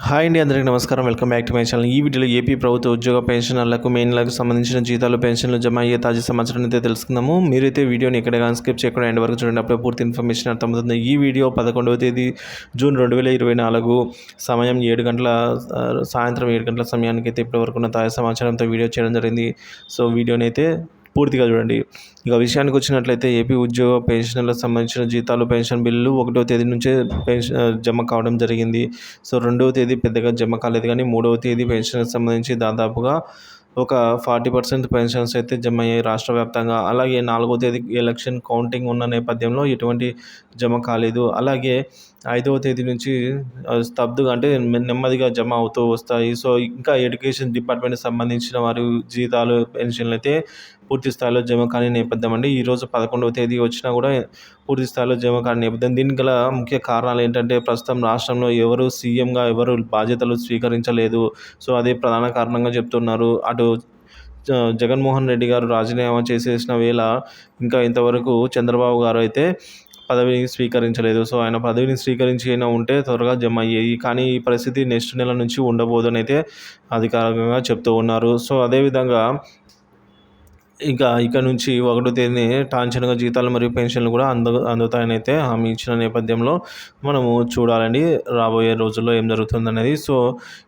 Hi అండి, అందరికీ నమస్కారం. Welcome back to my channel. ఈ వీడియోలో ఏపీ ప్రభుత్వ ఉద్యోగ పెన్షనర్లకు మే నెలకు సంబంధించిన జీతాలు, పెన్షన్లు జమ అయ్యే తాజా సమాచారం అయితే తెలుసుకుందాము. మీరైతే వీడియోని ఎక్కడ కానీ స్కిప్ చేయకుండా ఎండ్ వరకు చూడండి. అప్పుడే పూర్తి ఇన్ఫర్మేషన్ అర్థమవుతుంది. ఈ వీడియో 11వ తేదీ జూన్ 2024 సమయం 7 గంటల సాయంత్రం 7 గంటల సమయానికి అయితే ఇప్పటివరకు ఉన్న తాజా సమాచారంతో వీడియో చేయడం జరిగింది. సో వీడియోని అయితే పూర్తిగా చూడండి. ఇక విషయానికి వచ్చినట్లయితే ఏపీ ఉద్యోగ పెన్షనర్లకు సంబంధించిన జీతాలు, పెన్షన్ బిల్లులు 1వ తేదీ నుంచే జమ కావడం జరిగింది. సో 2వ తేదీ పెద్దగా జమ కాలేదు, కానీ 3వ తేదీ పెన్షన్కి సంబంధించి దాదాపుగా ఒక 40% పెన్షన్స్ అయితే జమ అయ్యాయి రాష్ట్ర వ్యాప్తంగా. అలాగే 4వ తేదీకి ఎలక్షన్ కౌంటింగ్ ఉన్న నేపథ్యంలో ఎటువంటి జమ కాలేదు. అలాగే 5వ తేదీ నుంచి స్తబ్దుగా అంటే నెమ్మదిగా జమ అవుతూ వస్తాయి. సో ఇంకా ఎడ్యుకేషన్ డిపార్ట్మెంట్కి సంబంధించిన వారి జీతాలు, పెన్షన్లు అయితే పూర్తి స్థాయిలో జమ కాని నేపథ్యం అండి. ఈరోజు 11వ తేదీ వచ్చినా కూడా పూర్తి స్థాయిలో జమ కాని నేపథ్యం. దీనికి గల ముఖ్య కారణాలు ఏంటంటే ప్రస్తుతం రాష్ట్రంలో ఎవరు సీఎంగా ఎవరు బాధ్యతలు స్వీకరించలేదు. సో అదే ప్రధాన కారణంగా చెప్తున్నారు. అటు జగన్మోహన్ రెడ్డి గారు రాజీనామా చేసేసిన వేళ ఇంకా ఇంతవరకు చంద్రబాబు గారు అయితే పదవిని స్వీకరించలేదు. సో ఆయన పదవిని స్వీకరించి అయినా ఉంటే త్వరగా జమ అయ్యేవి. కానీ ఈ పరిస్థితి నెక్స్ట్ నెల నుంచి ఉండబోదని అయితే అధికారికంగా చెప్తూ ఉన్నారు. సో అదేవిధంగా ఇక నుంచి 1వ తేదీనే టాంచనుగా జీతాలు మరియు పెన్షన్లు కూడా అందుతాయని అయితే హామీ ఇచ్చిన నేపథ్యంలో మనము చూడాలండి రాబోయే రోజుల్లో ఏం జరుగుతుందనేది. సో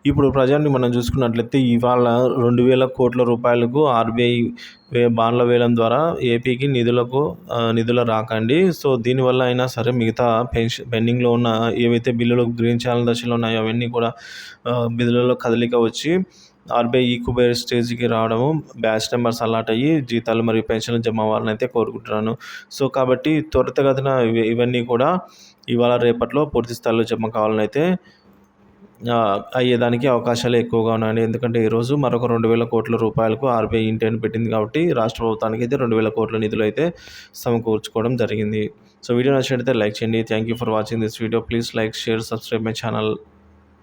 ఇప్పుడు ప్రజెంట్ మనం చూసుకున్నట్లయితే ఇవాళ 2,000 కోట్ల రూపాయలకు ఆర్బీఐ బాండ్ల వేలం ద్వారా ఏపీకి నిధుల రాకండి. సో దీనివల్ల అయినా సరే మిగతా పెండింగ్లో ఉన్న ఏవైతే బిల్లులు గ్రీన్ ఛానల్ దశలో ఉన్నాయో అవన్నీ కూడా బిల్లులలో కదలిక వచ్చి ఆర్బీఐ ఈక్వబైర్ స్టేజ్కి రావడము, బ్యాచ్ నెంబర్స్ అలాట్ అయ్యి జీతాలు మరియు పెన్షన్లు జమ అవ్వాలని అయితే కోరుకుంటున్నాను. సో కాబట్టి త్వరితగతిన ఇవన్నీ కూడా ఇవాళ రేపట్లో పూర్తి స్థాయిలో జమ కావాలని అయితే అయ్యేదానికి అవకాశాలు ఎక్కువగా ఉన్నాయండి. ఎందుకంటే ఈరోజు మరొక 2,000 కోట్ల రూపాయలకు ఆర్బీఐ ఇంటెన్ పెట్టింది కాబట్టి రాష్ట్ర ప్రభుత్వానికి అయితే 2,000 కోట్ల నిధులు అయితే సమకూర్చుకోవడం జరిగింది. సో వీడియో నచ్చినట్లయితే లైక్ చేయండి. Thank you for watching this video. Please like, share, subscribe my channel.